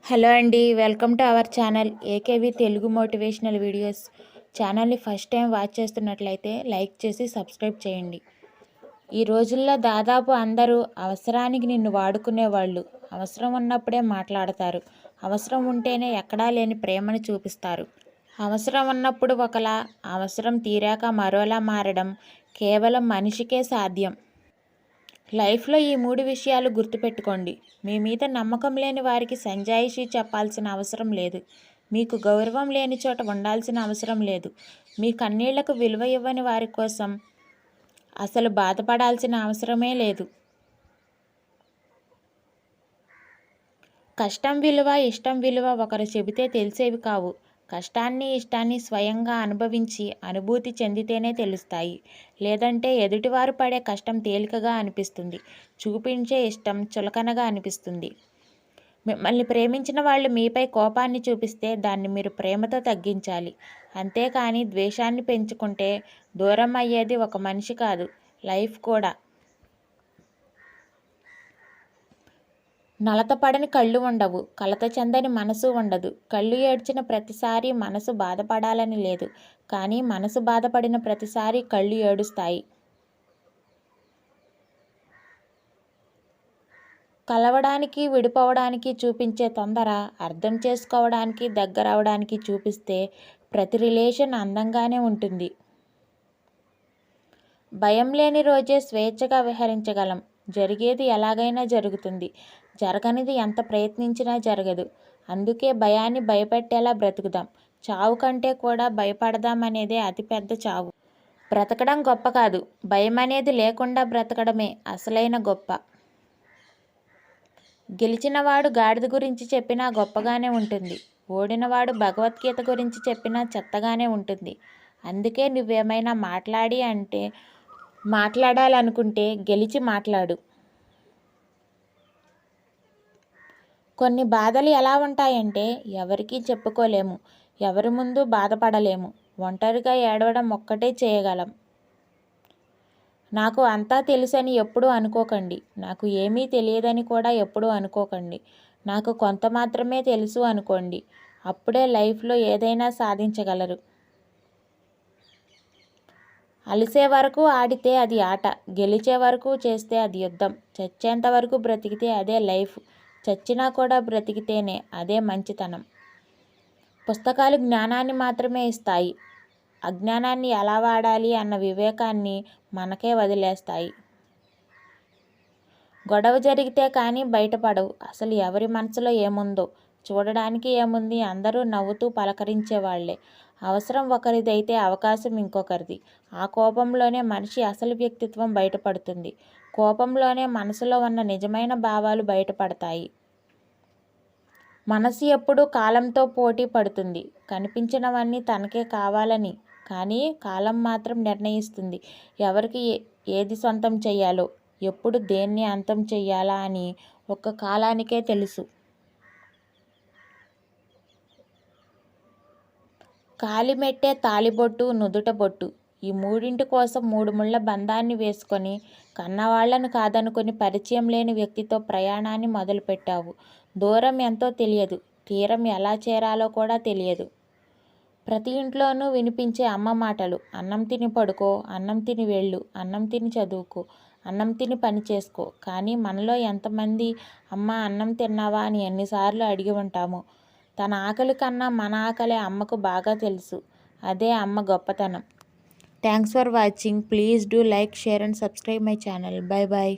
Hello అండి, welcome to our channel AKV Telugu motivational videos. ఛానల్ని first time watch చేస్తున్నట్లయితే like చేసి సబ్స్క్రైబ్ చేయండి. ఈ రోజుల్లో దాదాపు అందరూ అవసరానికి నిన్ను వాడుకునేవాళ్ళు. అవసరం ఉన్నప్పుడే మాట్లాడతారు. అవసరం ఉంటేనే ఎక్కడా లేని ప్రేమను చూపిస్తారు. అవసరం ఉన్నప్పుడు ఒకలా, అవసరం తీరాక మరోలా మారడం కేవలం మనిషికే సాధ్యం. లైఫ్లో ఈ 3 విషయాలు గుర్తుపెట్టుకోండి. మీ మీద నమ్మకం లేని వారికి సంజాయిషీ చెప్పాల్సిన అవసరం లేదు. మీకు గౌరవం లేని చోట ఉండాల్సిన అవసరం లేదు. మీ కన్నీళ్లకు విలువ ఇవ్వని వారి కోసం అసలు బాధపడాల్సిన అవసరమే లేదు. కష్టం విలువ, ఇష్టం విలువ ఒకరు చెబితే తెలిసేవి కావు. కష్టాన్ని, ఇష్టాన్ని స్వయంగా అనుభవించి అనుభూతి చెందితేనే తెలుస్తాయి. లేదంటే ఎదుటివారు పడే కష్టం తేలికగా అనిపిస్తుంది. చూపించే ఇష్టం చులకనగా అనిపిస్తుంది. మిమ్మల్ని ప్రేమించిన వాళ్ళు మీపై కోపాన్ని చూపిస్తే దాన్ని మీరు ప్రేమతో తగ్గించాలి. అంతేకాని ద్వేషాన్ని పెంచుకుంటే దూరం అయ్యేది ఒక మనిషి కాదు, లైఫ్ కూడా. నలతపడని కళ్ళు ఉండవు, కలత చెందని మనసు ఉండదు. కళ్ళు ఏడ్చిన ప్రతిసారి మనసు బాధపడాలని లేదు, కానీ మనసు బాధపడిన ప్రతిసారి కళ్ళు ఏడుస్తాయి. కలవడానికి, విడిపోవడానికి చూపించే తొందర అర్థం చేసుకోవడానికి, దగ్గరవడానికి చూపిస్తే ప్రతి రిలేషన్ అందంగానే ఉంటుంది. భయం లేని రోజే స్వేచ్ఛగా విహరించగలం. జరిగేది ఎలాగైనా జరుగుతుంది, జరగనిది ఎంత ప్రయత్నించినా జరగదు. అందుకే భయాన్ని భయపెట్టేలా బ్రతుకుదాం. చావు కంటే కూడా భయపడదాం అనేదే అతిపెద్ద చావు. బ్రతకడం గొప్ప కాదు, భయం అనేది లేకుండా బ్రతకడమే అసలైన గొప్ప. గెలిచినవాడు గాడిద గురించి చెప్పినా గొప్పగానే ఉంటుంది. ఓడినవాడు భగవద్గీత గురించి చెప్పినా చెత్తగానే ఉంటుంది. అందుకే నువ్వేమైనా మాట్లాడాలనుకుంటే గెలిచి మాట్లాడు. కొన్ని బాధలు ఎలా ఉంటాయంటే ఎవరికీ చెప్పుకోలేము, ఎవరి ముందు బాధపడలేము. ఒంటరిగా ఏడవడం ఒక్కటే చేయగలం. నాకు అంతా తెలుసని ఎప్పుడూ అనుకోకండి. నాకు ఏమీ తెలియదని కూడా ఎప్పుడూ అనుకోకండి. నాకు కొంత మాత్రమే తెలుసు అనుకోండి. అప్పుడే లైఫ్లో ఏదైనా సాధించగలరు. అలిసే వరకు ఆడితే అది ఆట, గెలిచే వరకు చేస్తే అది యుద్ధం. చచ్చేంత వరకు బ్రతికితే అదే లైఫ్. చచ్చినా కూడా బ్రతికితేనే అదే మంచితనం. పుస్తకాలు జ్ఞానాన్ని మాత్రమే ఇస్తాయి, అజ్ఞానాన్ని ఎలా వాడాలి అన్న వివేకాన్ని మనకే వదిలేస్తాయి. గొడవ జరిగితే కానీ బయటపడవు. అసలు ఎవరి మనసులో ఏముందో చూడడానికి ఏముంది, అందరూ నవ్వుతూ పలకరించేవాళ్లే. అవసరం ఒకరిదైతే అవకాశం ఇంకొకరిది. ఆ కోపంలోనే మనిషి అసలు వ్యక్తిత్వం బయటపడుతుంది. కోపంలోనే మనసులో ఉన్న నిజమైన భావాలు బయటపడతాయి. మనసు ఎప్పుడూ కాలంతో పోటీ పడుతుంది, కనిపించినవన్నీ తనకే కావాలని. కానీ కాలం మాత్రం నిర్ణయిస్తుంది ఎవరికి ఏది సొంతం చెయ్యాలో, ఎప్పుడు దేన్ని అంతం చెయ్యాలా అని ఒక్క కాలానికే తెలుసు. కాలిమెట్టే తాళిబొట్టు, నుదుట బొట్టు. ఈ మూడింటి కోసం 3 ముళ్ళ బంధాన్ని వేసుకొని కన్నవాళ్లను కాదనుకొని పరిచయం లేని వ్యక్తితో ప్రయాణాన్ని మొదలుపెట్టావు. దూరం ఎంతో తెలియదు, తీరం ఎలా చేరాలో కూడా తెలియదు. ప్రతి ఇంట్లోనూ వినిపించే అమ్మ మాటలు: అన్నం తిని పడుకో, అన్నం తిని వెళ్ళు, అన్నం తిని చదువుకో, అన్నం తిని పని చేసుకో. కానీ మనలో ఎంతమంది అమ్మ అన్నం తిన్నావా అని ఎన్నిసార్లు అడిగి ఉంటామో. తన ఆకలి కన్నా మన ఆకలే అమ్మకు బాగా తెలుసు. అదే అమ్మ గొప్పతనం. Thanks for watching. Please do like, share and subscribe my channel. Bye bye.